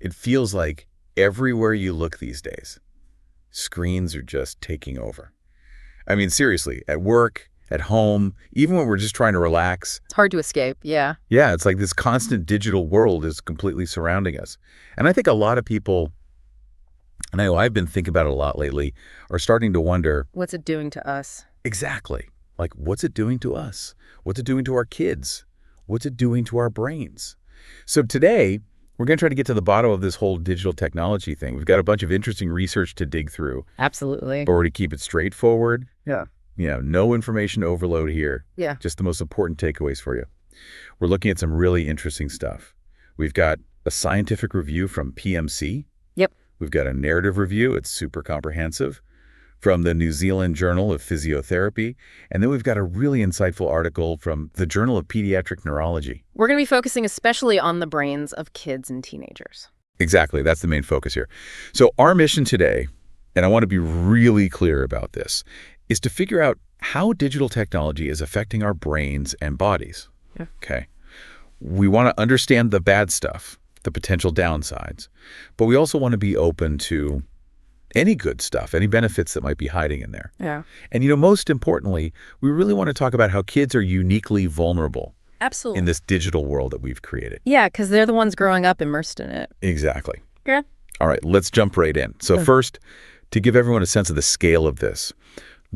It feels like everywhere you look these days, screens are just taking over. I mean, seriously, at work, at home, even when we're just trying to relax. It's hard to escape, yeah. Yeah, it's like this constant digital world is completely surrounding us. And I think a lot of people, and I know I've been thinking about it a lot lately, are starting to wonder, What's it doing to us? exactly, like what's it doing to us? What's it doing to our kids? What's it doing to our brains? So today, we're going to try to get to the bottom of this whole digital technology thing. We've got a bunch of interesting research to dig through. Absolutely. But we're to keep it straightforward. Yeah. No information overload here. Yeah. Just the most important takeaways for you. We're looking at some really interesting stuff. We've got a scientific review from PMC. Yep. We've got a narrative review. It's super comprehensive from the New Zealand Journal of Physiotherapy. And then we've got a really insightful article from the Journal of Pediatric Neurology. We're going to be focusing especially on the brains of kids and teenagers. Exactly. That's the main focus here. So our mission today, and I want to be really clear about this, is to figure out how digital technology is affecting our brains and bodies. Yeah. Okay. We want to understand the bad stuff, the potential downsides, but we also want to be open to any good stuff, any benefits that might be hiding in there. Yeah. And, most importantly, we really want to talk about how kids are uniquely vulnerable Absolutely. in this digital world that we've created. Yeah, because they're the ones growing up immersed in it. Exactly. Yeah. All right, let's jump right in. So first, to give everyone a sense of the scale of this,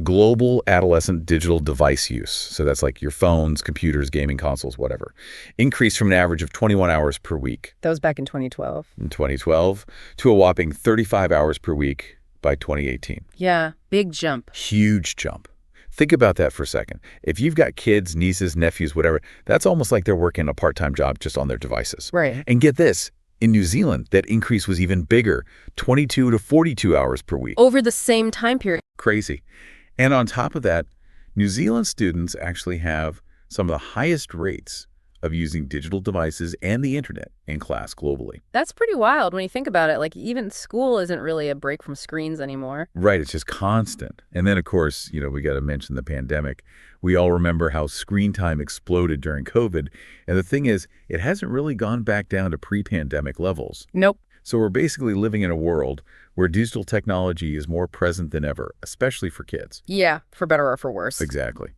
global adolescent digital device use, so that's like your phones, computers, gaming consoles, whatever, increased from an average of 21 hours per week That was back in 2012. in 2012 to a whopping 35 hours per week by 2018. Yeah, big jump. Huge jump. Think about that for a second. If you've got kids, nieces, nephews, whatever, that's almost like they're working a part-time job just on their devices. Right. And get this, in New Zealand, that increase was even bigger, 22 to 42 hours per week. Over the same time period. Crazy. And on top of that, New Zealand students actually have some of the highest rates of using digital devices and the internet in class globally. That's pretty wild when you think about it. Like, even school isn't really a break from screens anymore. Right, it's just constant. And then, of course, we got to mention the pandemic. We all remember how screen time exploded during COVID. And the thing is, it hasn't really gone back down to pre-pandemic levels. Nope. So we're basically living in a world where digital technology is more present than ever, especially for kids. Yeah, for better or for worse. Exactly.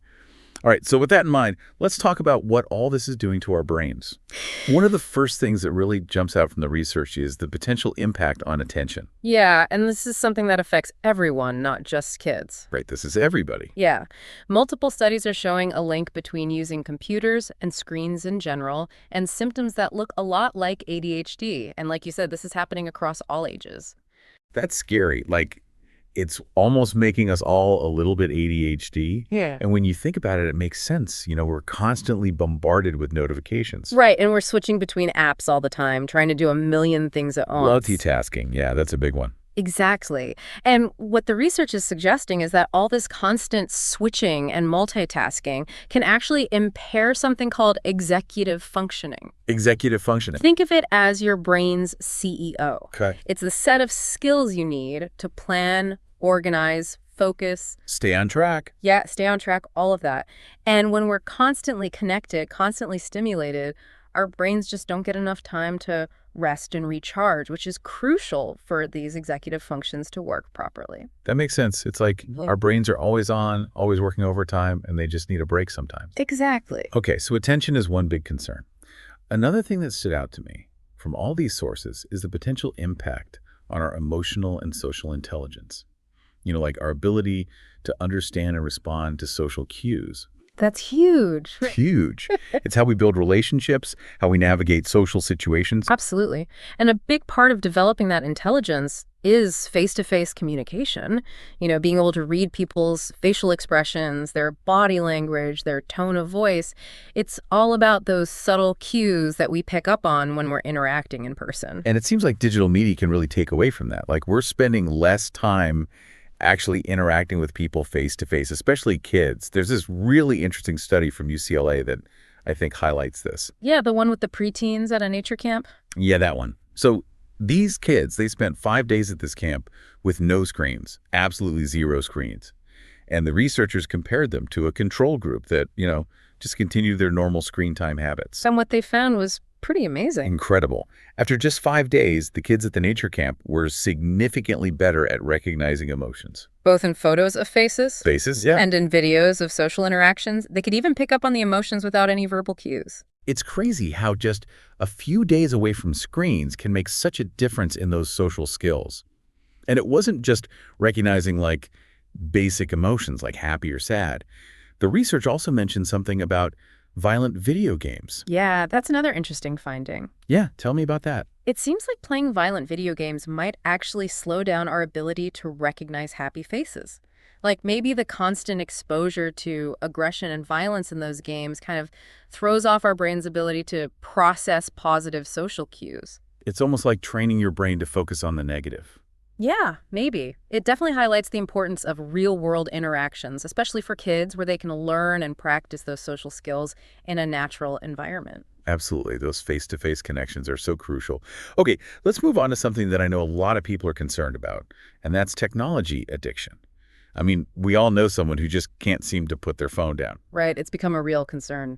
All right, so with that in mind, let's talk about what all this is doing to our brains. One of the first things that really jumps out from the research is the potential impact on attention. Yeah, and this is something that affects everyone, not just kids. Right, this is everybody. Yeah. Multiple studies are showing a link between using computers and screens in general and symptoms that look a lot like ADHD. And like you said, this is happening across all ages. That's scary. Like, it's almost making us all a little bit ADHD. Yeah. And when you think about it, it makes sense. We're constantly bombarded with notifications. Right, and we're switching between apps all the time, trying to do a million things at once. Multitasking, yeah, that's a big one. Exactly. And what the research is suggesting is that all this constant switching and multitasking can actually impair something called executive functioning. Executive functioning. Think of it as your brain's CEO. Okay. It's the set of skills you need to plan, organize, focus. Stay on track. Yeah, stay on track, all of that. And when we're constantly connected, constantly stimulated, our brains just don't get enough time to rest and recharge, which is crucial for these executive functions to work properly. That makes sense. It's like our brains are always on, always working overtime, and they just need a break sometimes. Exactly. Okay, so attention is one big concern. Another thing that stood out to me from all these sources is the potential impact on our emotional and social intelligence. Like our ability to understand and respond to social cues. That's huge. Huge. It's how we build relationships, how we navigate social situations. Absolutely. And a big part of developing that intelligence is face-to-face communication. Being able to read people's facial expressions, their body language, their tone of voice. It's all about those subtle cues that we pick up on when we're interacting in person. And it seems like digital media can really take away from that. Like, we're spending less time actually interacting with people face-to-face, especially kids. There's this really interesting study from UCLA that I think highlights this. Yeah, the one with the preteens at a nature camp? Yeah, that one. So these kids, they spent 5 days at this camp with no screens, absolutely zero screens. And the researchers compared them to a control group that, just continued their normal screen time habits. And what they found was pretty amazing. Incredible. After just 5 days, the kids at the nature camp were significantly better at recognizing emotions. Both in photos of faces Faces? Yeah. and in videos of social interactions, they could even pick up on the emotions without any verbal cues. It's crazy how just a few days away from screens can make such a difference in those social skills. And it wasn't just recognizing like basic emotions like happy or sad. The research also mentioned something about violent video games. Yeah, that's another interesting finding. Yeah, tell me about that. It seems like playing violent video games might actually slow down our ability to recognize happy faces. Like maybe the constant exposure to aggression and violence in those games kind of throws off our brain's ability to process positive social cues. It's almost like training your brain to focus on the negative. Yeah, maybe. It definitely highlights the importance of real-world interactions, especially for kids, where they can learn and practice those social skills in a natural environment. Absolutely. Those face-to-face connections are so crucial. Okay, let's move on to something that I know a lot of people are concerned about, and that's technology addiction. I mean, we all know someone who just can't seem to put their phone down. Right, it's become a real concern.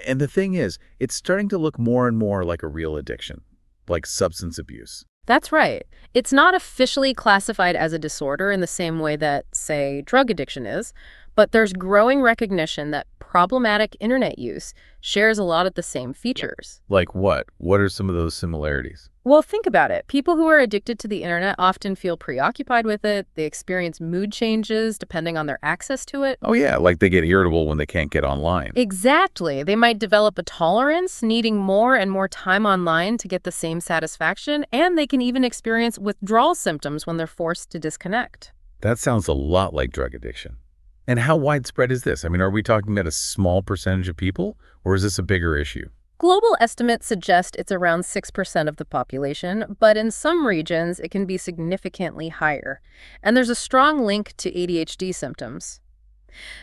And the thing is, it's starting to look more and more like a real addiction, like substance abuse. That's right. It's not officially classified as a disorder in the same way that, say, drug addiction is, but there's growing recognition that problematic internet use shares a lot of the same features. Like what? What are some of those similarities? Well, think about it. People who are addicted to the internet often feel preoccupied with it. They experience mood changes depending on their access to it. Oh yeah, like they get irritable when they can't get online. Exactly. They might develop a tolerance, needing more and more time online to get the same satisfaction, and they can even experience withdrawal symptoms when they're forced to disconnect. That sounds a lot like drug addiction. And how widespread is this? I mean, are we talking about a small percentage of people, or is this a bigger issue? Global estimates suggest it's around 6% of the population, but in some regions it can be significantly higher. And there's a strong link to ADHD symptoms.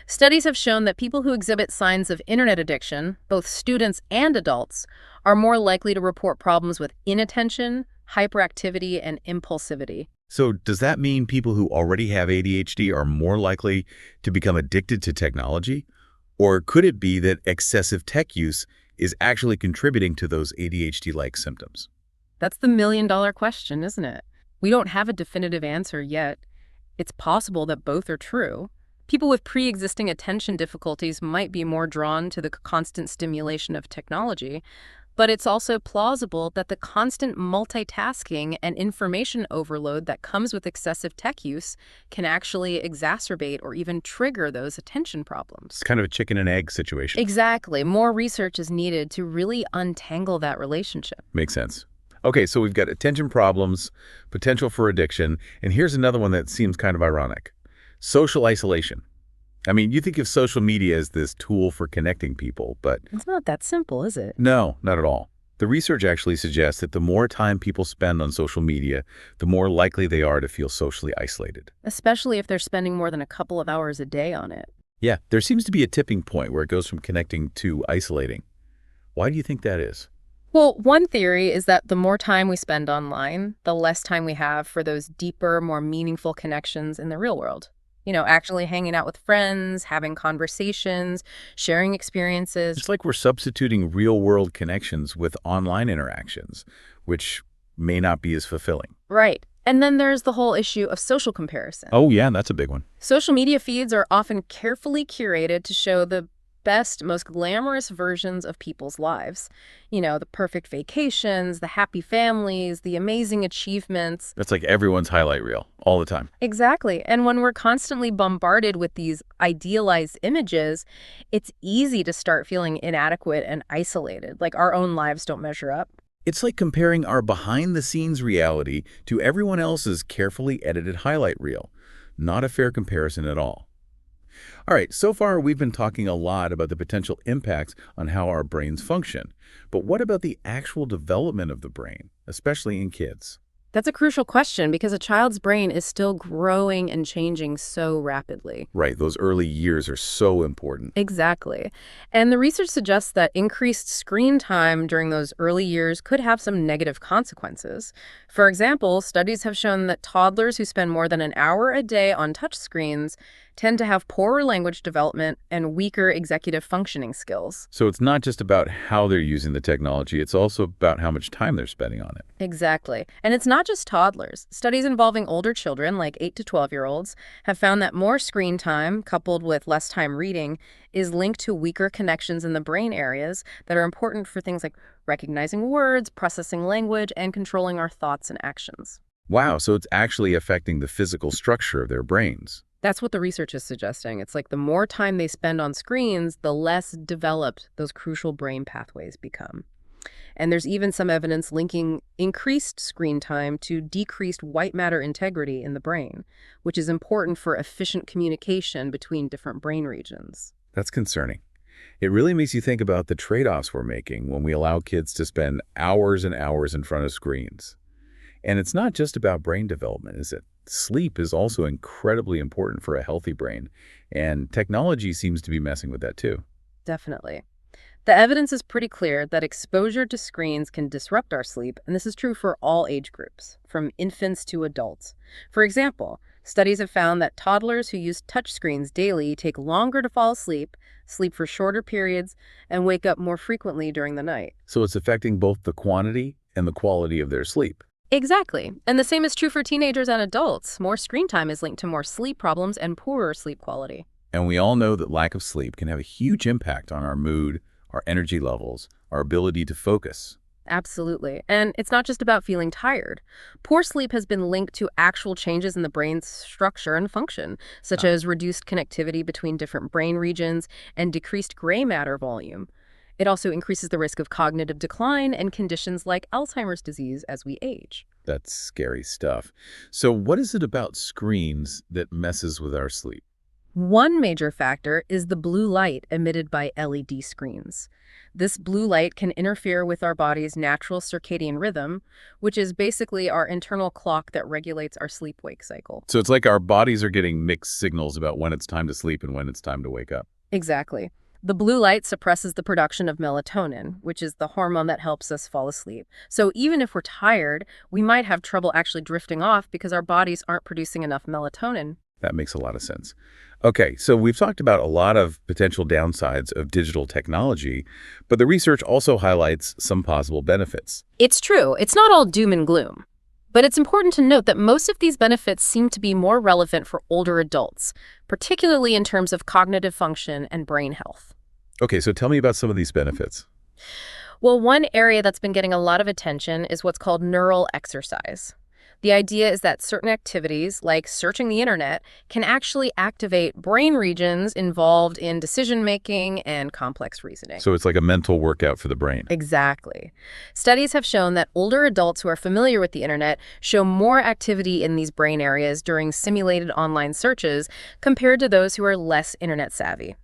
Studies have shown that people who exhibit signs of internet addiction, both students and adults, are more likely to report problems with inattention, hyperactivity, and impulsivity. So does that mean people who already have ADHD are more likely to become addicted to technology? Or could it be that excessive tech use is actually contributing to those ADHD-like symptoms? That's the million-dollar question, isn't it? We don't have a definitive answer yet. It's possible that both are true. People with pre-existing attention difficulties might be more drawn to the constant stimulation of technology, but it's also plausible that the constant multitasking and information overload that comes with excessive tech use can actually exacerbate or even trigger those attention problems. It's kind of a chicken and egg situation. Exactly. More research is needed to really untangle that relationship. Makes sense. Okay, so we've got attention problems, potential for addiction, and here's another one that seems kind of ironic. Social isolation. I mean, you think of social media as this tool for connecting people, but It's not that simple, is it? no, not at all. The research actually suggests that the more time people spend on social media, the more likely they are to feel socially isolated. Especially if they're spending more than a couple of hours a day on it. Yeah, there seems to be a tipping point where it goes from connecting to isolating. Why do you think that is? Well, one theory is that the more time we spend online, the less time we have for those deeper, more meaningful connections in the real world. Actually hanging out with friends, having conversations, sharing experiences. It's like we're substituting real-world connections with online interactions, which may not be as fulfilling. Right. And then there's the whole issue of social comparison. Oh yeah, that's a big one. Social media feeds are often carefully curated to show the best, most glamorous versions of people's lives. The perfect vacations, the happy families, the amazing achievements. That's like everyone's highlight reel all the time. Exactly. And when we're constantly bombarded with these idealized images, it's easy to start feeling inadequate and isolated, like our own lives don't measure up. It's like comparing our behind-the-scenes reality to everyone else's carefully edited highlight reel. Not a fair comparison at all. All right, so far we've been talking a lot about the potential impacts on how our brains function. But what about the actual development of the brain, especially in kids? That's a crucial question because a child's brain is still growing and changing so rapidly. Right, those early years are so important. Exactly. And the research suggests that increased screen time during those early years could have some negative consequences. For example, studies have shown that toddlers who spend more than an hour a day on touchscreens tend to have poorer language development and weaker executive functioning skills. So it's not just about how they're using the technology, it's also about how much time they're spending on it. Exactly. And it's not just toddlers. Studies involving older children, like 8 to 12-year-olds, have found that more screen time, coupled with less time reading, is linked to weaker connections in the brain areas that are important for things like recognizing words, processing language, and controlling our thoughts and actions. Wow, so it's actually affecting the physical structure of their brains. That's what the research is suggesting. It's like the more time they spend on screens, the less developed those crucial brain pathways become. And there's even some evidence linking increased screen time to decreased white matter integrity in the brain, which is important for efficient communication between different brain regions. That's concerning. It really makes you think about the trade-offs we're making when we allow kids to spend hours and hours in front of screens. And it's not just about brain development, is it? Sleep is also incredibly important for a healthy brain, and technology seems to be messing with that too. Definitely. The evidence is pretty clear that exposure to screens can disrupt our sleep, and this is true for all age groups, from infants to adults. For example, studies have found that toddlers who use touchscreens daily take longer to fall asleep, sleep for shorter periods, and wake up more frequently during the night. So it's affecting both the quantity and the quality of their sleep. Exactly. And the same is true for teenagers and adults. More screen time is linked to more sleep problems and poorer sleep quality. And we all know that lack of sleep can have a huge impact on our mood, our energy levels, our ability to focus. Absolutely. And it's not just about feeling tired. Poor sleep has been linked to actual changes in the brain's structure and function, such as reduced connectivity between different brain regions and decreased gray matter volume. It also increases the risk of cognitive decline and conditions like Alzheimer's disease as we age. That's scary stuff. So what is it about screens that messes with our sleep? One major factor is the blue light emitted by LED screens. This blue light can interfere with our body's natural circadian rhythm, which is basically our internal clock that regulates our sleep-wake cycle. So it's like our bodies are getting mixed signals about when it's time to sleep and when it's time to wake up. Exactly. The blue light suppresses the production of melatonin, which is the hormone that helps us fall asleep. So even if we're tired, we might have trouble actually drifting off because our bodies aren't producing enough melatonin. That makes a lot of sense. Okay, so we've talked about a lot of potential downsides of digital technology, but the research also highlights some possible benefits. It's true, it's not all doom and gloom. But it's important to note that most of these benefits seem to be more relevant for older adults, particularly in terms of cognitive function and brain health. Okay, so tell me about some of these benefits. Well, one area that's been getting a lot of attention is what's called neural exercise. The idea is that certain activities, like searching the internet, can actually activate brain regions involved in decision-making and complex reasoning. So it's like a mental workout for the brain. Exactly. Studies have shown that older adults who are familiar with the internet show more activity in these brain areas during simulated online searches compared to those who are less internet savvy.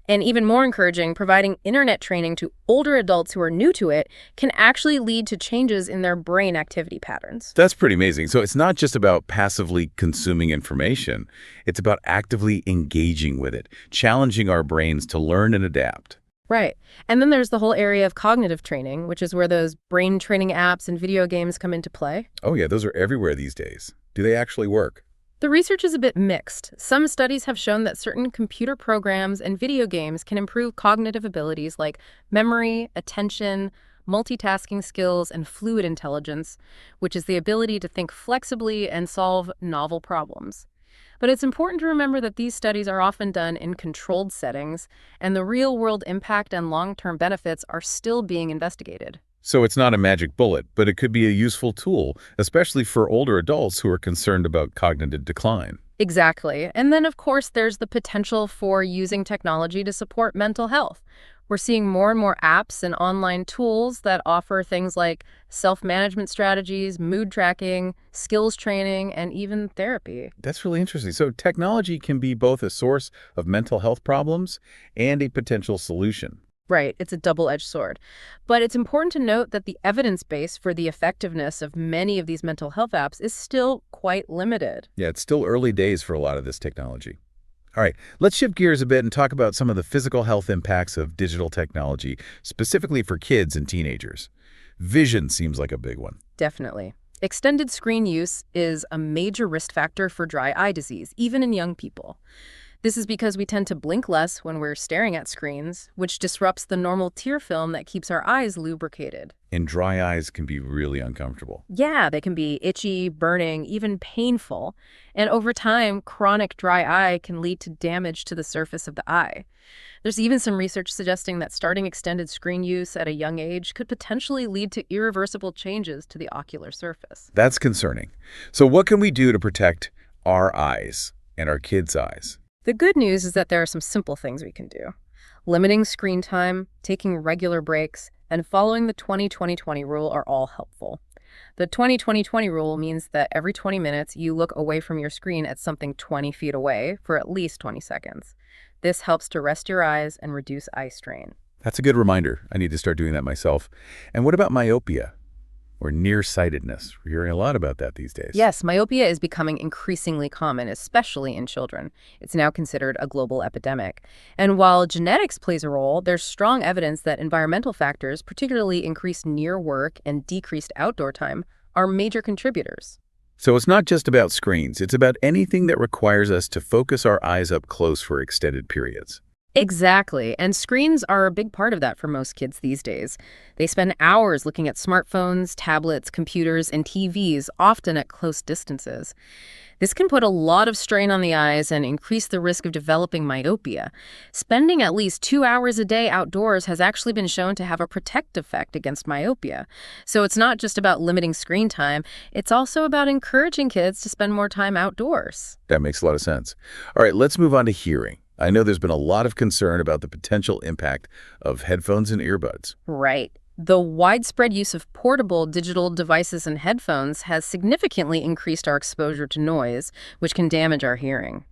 And even more encouraging, providing internet training to older adults who are new to it can actually lead to changes in their brain activity patterns. That's pretty amazing. So it's not just about passively consuming information. It's about actively engaging with it, challenging our brains to learn and adapt. Right. And then there's the whole area of cognitive training, which is where those brain training apps and video games come into play. Oh yeah, those are everywhere these days. Do they actually work? The research is a bit mixed. Some studies have shown that certain computer programs and video games can improve cognitive abilities like memory, attention, multitasking skills, and fluid intelligence, which is the ability to think flexibly and solve novel problems. But it's important to remember that these studies are often done in controlled settings, and the real-world impact and long-term benefits are still being investigated. So it's not a magic bullet, but it could be a useful tool, especially for older adults who are concerned about cognitive decline. Exactly. And then, of course, there's the potential for using technology to support mental health. We're seeing more and more apps and online tools that offer things like self-management strategies, mood tracking, skills training, and even therapy. That's really interesting. So technology can be both a source of mental health problems and a potential solution. Right, it's a double-edged sword. But it's important to note that the evidence base for the effectiveness of many of these mental health apps is still quite limited. Yeah, it's still early days for a lot of this technology. All right, let's shift gears a bit and talk about some of the physical health impacts of digital technology, specifically for kids and teenagers. Vision seems like a big one. Definitely. Extended screen use is a major risk factor for dry eye disease, even in young people. This is because we tend to blink less when we're staring at screens, which disrupts the normal tear film that keeps our eyes lubricated. And dry eyes can be really uncomfortable. Yeah, they can be itchy, burning, even painful. And over time, chronic dry eye can lead to damage to the surface of the eye. There's even some research suggesting that starting extended screen use at a young age could potentially lead to irreversible changes to the ocular surface. That's concerning. So what can we do to protect our eyes and our kids' eyes? The good news is that there are some simple things we can do. Limiting screen time, taking regular breaks, and following the 20-20-20 rule are all helpful. The 20-20-20 rule means that every 20 minutes you look away from your screen at something 20 feet away for at least 20 seconds. This helps to rest your eyes and reduce eye strain. That's a good reminder. I need to start doing that myself. And what about myopia or nearsightedness? We're hearing a lot about that these days. Yes, myopia is becoming increasingly common, especially in children. It's now considered a global epidemic. And while genetics plays a role, there's strong evidence that environmental factors, particularly increased near work and decreased outdoor time, are major contributors. So it's not just about screens. It's about anything that requires us to focus our eyes up close for extended periods. Exactly. And screens are a big part of that for most kids these days. They spend hours looking at smartphones, tablets, computers, and TVs, often at close distances. This can put a lot of strain on the eyes and increase the risk of developing myopia. Spending at least 2 hours a day outdoors has actually been shown to have a protective effect against myopia. So it's not just about limiting screen time, it's also about encouraging kids to spend more time outdoors. That makes a lot of sense. All right, let's move on to hearing. I know there's been a lot of concern about the potential impact of headphones and earbuds. Right. The widespread use of portable digital devices and headphones has significantly increased our exposure to noise, which can damage our hearing.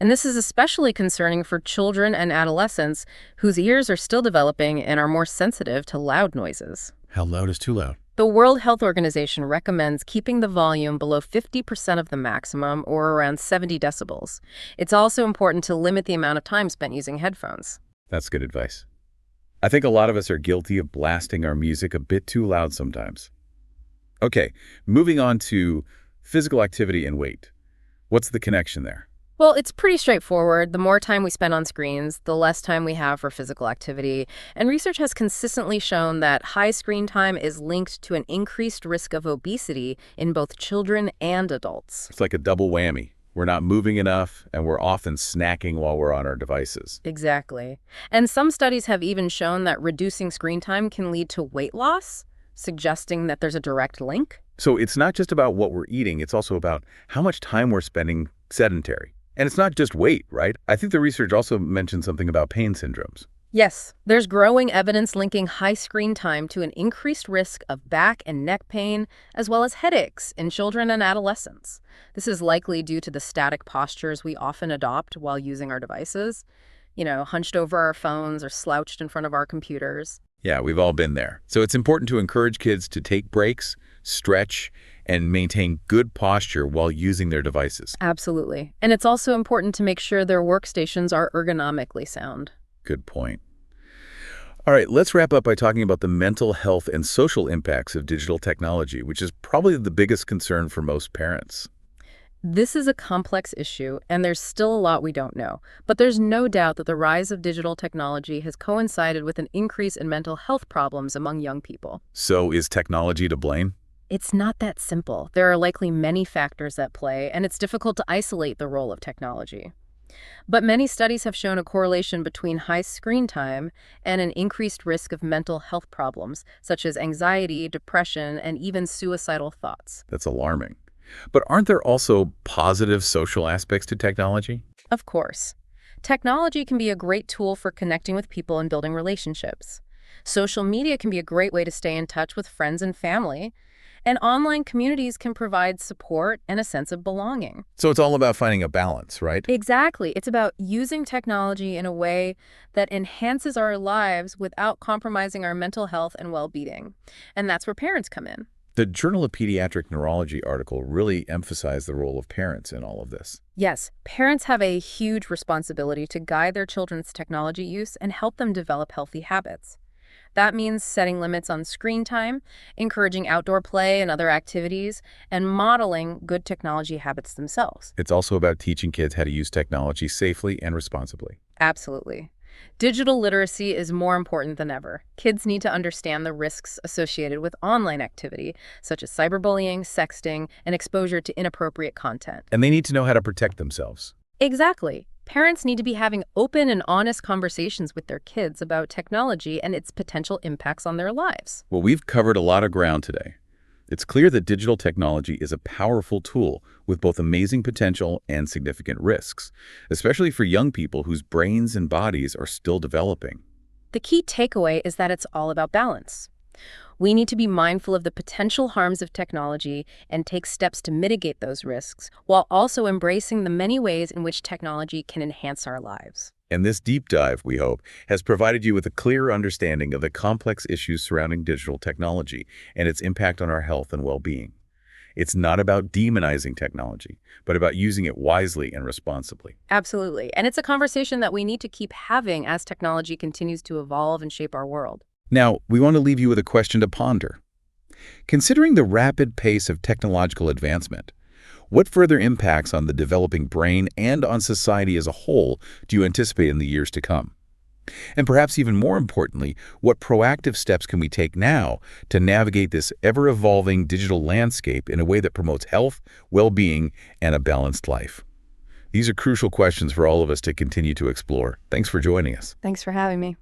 And this is especially concerning for children and adolescents whose ears are still developing and are more sensitive to loud noises. How loud is too loud? The World Health Organization recommends keeping the volume below 50% of the maximum, or around 70 decibels. It's also important to limit the amount of time spent using headphones. That's good advice. I think a lot of us are guilty of blasting our music a bit too loud sometimes. Okay, moving on to physical activity and weight. What's the connection there? Well, it's pretty straightforward. The more time we spend on screens, the less time we have for physical activity. And research has consistently shown that high screen time is linked to an increased risk of obesity in both children and adults. It's like a double whammy. We're not moving enough, and we're often snacking while we're on our devices. Exactly. And some studies have even shown that reducing screen time can lead to weight loss, suggesting that there's a direct link. So it's not just about what we're eating, it's also about how much time we're spending sedentary. And it's not just weight, right? I think the research also mentioned something about pain syndromes. Yes, there's growing evidence linking high screen time to an increased risk of back and neck pain, as well as headaches in children and adolescents. This is likely due to the static postures we often adopt while using our devices, hunched over our phones or slouched in front of our computers. Yeah, we've all been there. So it's important to encourage kids to take breaks, stretch, and maintain good posture while using their devices. Absolutely. And it's also important to make sure their workstations are ergonomically sound. Good point. All right, let's wrap up by talking about the mental health and social impacts of digital technology, which is probably the biggest concern for most parents. This is a complex issue, and there's still a lot we don't know. But there's no doubt that the rise of digital technology has coincided with an increase in mental health problems among young people. So is technology to blame? It's not that simple. There are likely many factors at play, and it's difficult to isolate the role of technology. But many studies have shown a correlation between high screen time and an increased risk of mental health problems, such as anxiety, depression, and even suicidal thoughts. That's alarming. But aren't there also positive social aspects to technology? Of course. Technology can be a great tool for connecting with people and building relationships. Social media can be a great way to stay in touch with friends and family. And online communities can provide support and a sense of belonging. So it's all about finding a balance, right? Exactly. It's about using technology in a way that enhances our lives without compromising our mental health and well-being. And that's where parents come in. The Journal of Pediatric Neurology article really emphasized the role of parents in all of this. Yes, parents have a huge responsibility to guide their children's technology use and help them develop healthy habits. That means setting limits on screen time, encouraging outdoor play and other activities, and modeling good technology habits themselves. It's also about teaching kids how to use technology safely and responsibly. Absolutely. Digital literacy is more important than ever. Kids need to understand the risks associated with online activity, such as cyberbullying, sexting, and exposure to inappropriate content. And they need to know how to protect themselves. Exactly. Parents need to be having open and honest conversations with their kids about technology and its potential impacts on their lives. Well, we've covered a lot of ground today. It's clear that digital technology is a powerful tool with both amazing potential and significant risks, especially for young people whose brains and bodies are still developing. The key takeaway is that it's all about balance. We need to be mindful of the potential harms of technology and take steps to mitigate those risks, while also embracing the many ways in which technology can enhance our lives. And this deep dive, we hope, has provided you with a clear understanding of the complex issues surrounding digital technology and its impact on our health and well-being. It's not about demonizing technology, but about using it wisely and responsibly. Absolutely. And it's a conversation that we need to keep having as technology continues to evolve and shape our world. Now, we want to leave you with a question to ponder. Considering the rapid pace of technological advancement, what further impacts on the developing brain and on society as a whole do you anticipate in the years to come? And perhaps even more importantly, what proactive steps can we take now to navigate this ever-evolving digital landscape in a way that promotes health, well-being, and a balanced life? These are crucial questions for all of us to continue to explore. Thanks for joining us. Thanks for having me.